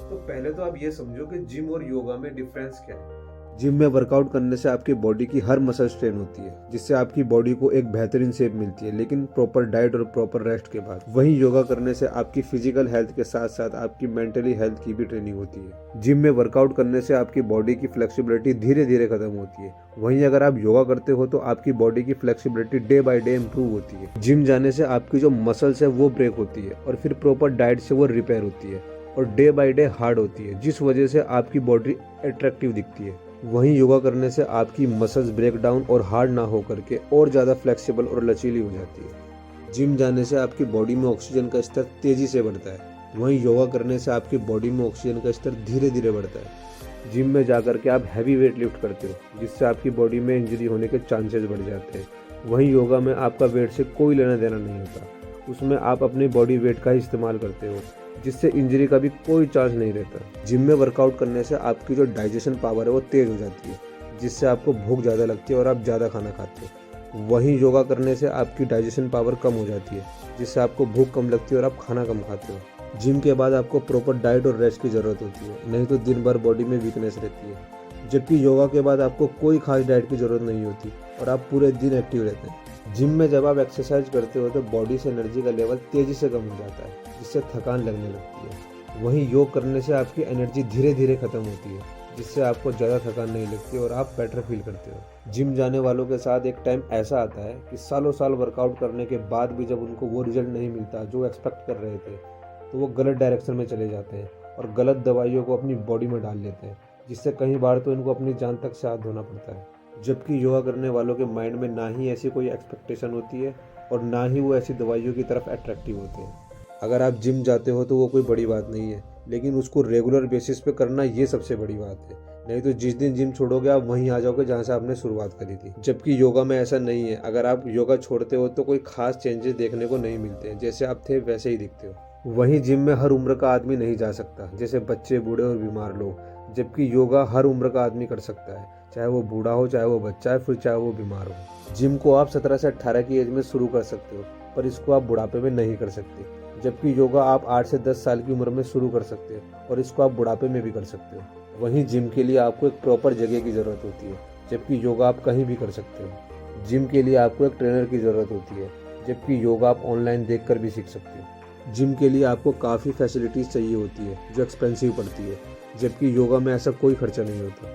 तो पहले तो आप ये समझो कि जिम और योगा में डिफरेंस क्या है। जिम में वर्कआउट करने से आपकी बॉडी की हर मसल स्ट्रेन होती है, जिससे आपकी बॉडी को एक बेहतरीन शेप मिलती है, लेकिन प्रॉपर डाइट और प्रॉपर रेस्ट के बाद। वहीं योगा करने से आपकी फिजिकल हेल्थ के साथ साथ आपकी मेंटली हेल्थ की भी ट्रेनिंग होती है। जिम में वर्कआउट करने से आपकी बॉडी की फ्लेक्सिबिलिटी धीरे धीरे खत्म होती है। वहीं अगर आप योगा करते हो तो आपकी बॉडी की flexibility day by day improve होती है। जिम जाने से आपकी जो मसल्स है वो ब्रेक होती है और फिर प्रॉपर डाइट से वो रिपेयर होती है और डे बाय डे हार्ड होती है, जिस वजह से आपकी बॉडी अट्रैक्टिव दिखती है। वहीं योगा करने से आपकी मसल्स ब्रेक डाउन और हार्ड ना होकर के और ज़्यादा फ्लेक्सिबल और लचीली हो जाती है। जिम जाने से आपकी बॉडी में ऑक्सीजन का स्तर तेज़ी से बढ़ता है। वहीं योगा करने से आपकी बॉडी में ऑक्सीजन का स्तर धीरे धीरे बढ़ता है। जिम में जाकर के आप हैवी वेट लिफ्ट करते हो, जिससे आपकी बॉडी में इंजरी होने के चांसेस बढ़ जाते हैं। वहीं योगा में आपका वेट से कोई लेना देना नहीं होता, उसमें आप अपने बॉडी वेट का ही इस्तेमाल करते हो, जिससे इंजरी का भी कोई चांस नहीं रहता। जिम में वर्कआउट करने से आपकी जो डाइजेशन पावर है वो तेज़ हो जाती है, जिससे आपको भूख ज़्यादा लगती है और आप ज़्यादा खाना खाते हो। वहीं योगा करने से आपकी डाइजेशन पावर कम हो जाती है, जिससे आपको भूख कम लगती है और आप खाना कम खाते हो। जिम के बाद आपको प्रॉपर डाइट और रेस्ट की ज़रूरत होती है, नहीं तो दिन भर बॉडी में वीकनेस रहती है। जबकि योगा के बाद आपको कोई खास डाइट की ज़रूरत नहीं होती और आप पूरे दिन एक्टिव रहते हैं। जिम में जब आप एक्सरसाइज करते हो तो बॉडी से एनर्जी का लेवल तेज़ी से कम हो जाता है, जिससे थकान लगने लगती है। वहीं योग करने से आपकी एनर्जी धीरे धीरे खत्म होती है, जिससे आपको ज़्यादा थकान नहीं लगती और आप बेटर फील करते हो। जिम जाने वालों के साथ एक टाइम ऐसा आता है कि सालों साल वर्कआउट करने के बाद भी जब उनको वो रिजल्ट नहीं मिलता जो एक्सपेक्ट कर रहे थे, तो वो गलत डायरेक्शन में चले जाते हैं और गलत दवाइयों को अपनी बॉडी में डाल लेते हैं, जिससे कई बार तो इनको अपनी जान तक से हाथ धोना पड़ता है। जबकि योगा करने वालों के माइंड में ना ही ऐसी कोई एक्सपेक्टेशन होती है और ना ही वो ऐसी दवाइयों की तरफ अट्रैक्टिव होते हैं। अगर आप जिम जाते हो तो वो कोई बड़ी बात नहीं है, लेकिन उसको रेगुलर बेसिस पे करना ये सबसे बड़ी बात है। नहीं तो जिस दिन जिम छोड़ोगे आप वहीं आ जाओगे जहाँ से आपने शुरुआत करी थी। जबकि योगा में ऐसा नहीं है, अगर आप योगा छोड़ते हो तो कोई खास चेंजेस देखने को नहीं मिलते, जैसे आप थे वैसे ही दिखते हो। वहीं जिम में हर उम्र का आदमी नहीं जा सकता, जैसे बच्चे, बूढ़े और बीमार लोग। जबकि योगा हर उम्र का आदमी कर सकता है, चाहे वो बूढ़ा हो, चाहे वो बच्चा है, फिर चाहे वो बीमार हो। जिम को आप 17 से 18 की एज में शुरू कर सकते हो, पर इसको आप बुढ़ापे में नहीं कर सकते। जबकि योगा आप 8 से 10 साल की उम्र में शुरू कर सकते हो और इसको आप बुढ़ापे में भी कर सकते हो। वहीं जिम के लिए आपको एक प्रॉपर जगह की ज़रूरत होती है, जबकि योगा आप कहीं भी कर सकते हो। जिम के लिए आपको एक ट्रेनर की ज़रूरत होती है, जबकि योगा आप ऑनलाइन देखकर भी सीख सकते हो। जिम के लिए आपको काफ़ी फैसिलिटीज़ चाहिए होती है जो एक्सपेंसिव पड़ती है, जबकि योगा में ऐसा कोई खर्चा नहीं होता।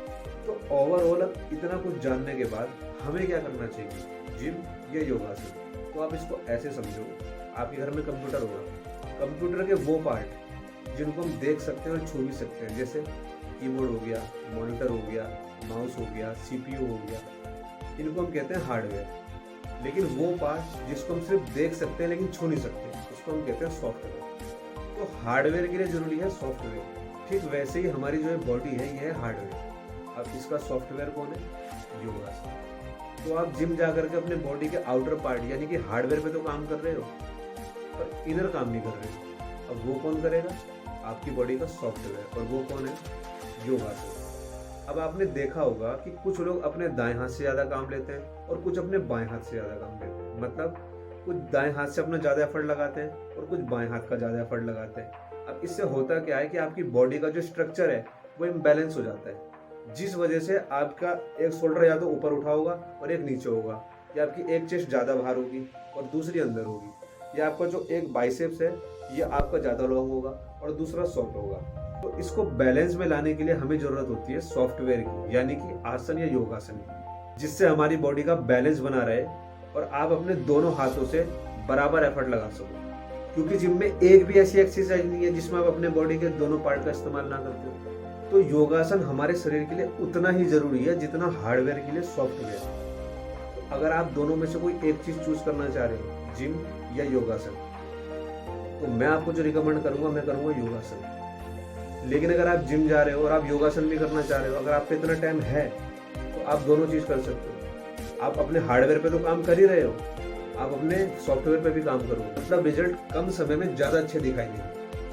तो ओवरऑल अब इतना कुछ जानने के बाद हमें क्या करना चाहिए, जिम या योगा से? तो आप इसको ऐसे समझो, आपके घर में कंप्यूटर होगा, कंप्यूटर के वो पार्ट जिनको हम देख सकते हैं और छू भी सकते हैं, जैसे कीबोर्ड हो गया, मॉनिटर हो गया, माउस हो गया, सीपीयू हो गया, इनको हम कहते हैं हार्डवेयर। लेकिन वो पार्ट जिसको हम सिर्फ देख सकते हैं लेकिन छू नहीं सकते, उसको हम कहते हैं सॉफ्टवेयर। तो हार्डवेयर के लिए जरूरी है सॉफ्टवेयर। ठीक वैसे ही हमारी जो बॉडी है ये है हार्डवेयर। अब इसका सॉफ्टवेयर कौन है? योगासन। तो आप जिम जा करके अपने बॉडी के आउटर पार्ट यानी कि हार्डवेयर पे तो काम कर रहे हो, पर इनर काम नहीं कर रहे हो। अब वो कौन करेगा? आपकी बॉडी का सॉफ्टवेयर। और वो कौन है? योगासन। अब आपने देखा होगा कि कुछ लोग अपने दाएं हाथ से ज़्यादा काम लेते हैं और कुछ अपने बाएं हाथ से ज़्यादा काम लेते हैं। मतलब कुछ दाएं हाथ से अपना ज़्यादा एफर्ट लगाते हैं और कुछ बाएं हाथ का ज़्यादा एफर्ट लगाते हैं। अब इससे होता क्या है कि आपकी बॉडी का जो स्ट्रक्चर है वो इम्बैलेंस हो जाता है, जिस वजह से आपका एक शोल्डर या तो ऊपर उठा होगा और एक नीचे होगा, या आपकी एक चेस्ट ज़्यादा बाहर होगी और दूसरी अंदर होगी, या आपका जो एक बाइसेप्स है ये आपका ज़्यादा लॉन्ग होगा और दूसरा शॉर्ट होगा। तो इसको बैलेंस में लाने के लिए हमें ज़रूरत होती है सॉफ्टवेयर की, यानी कि आसन या योगासन की, जिससे हमारी बॉडी का बैलेंस बना रहे और आप अपने दोनों हाथों से बराबर एफर्ट लगा सको। क्योंकि जिम में एक भी ऐसी एक्सरसाइज नहीं है जिसमें आप अपने बॉडी के दोनों पार्ट का इस्तेमाल ना करते हो। तो योगासन हमारे शरीर के लिए उतना ही जरूरी है जितना हार्डवेयर के लिए सॉफ्टवेयर। तो अगर आप दोनों में से कोई एक चीज चूज करना चाह रहे हो, जिम या योगासन, तो मैं आपको जो रिकमेंड करूंगा मैं करूंगा योगासन। लेकिन अगर आप जिम जा रहे हो और आप योगासन भी करना चाह रहे हो, अगर आप पे इतना टाइम है तो आप दोनों चीज कर सकते हो। आप अपने हार्डवेयर पे तो काम कर ही रहे हो, आप अपने सॉफ्टवेयर पे भी काम करो, मतलब रिजल्ट कम समय में ज्यादा अच्छे दिखाई देंगे।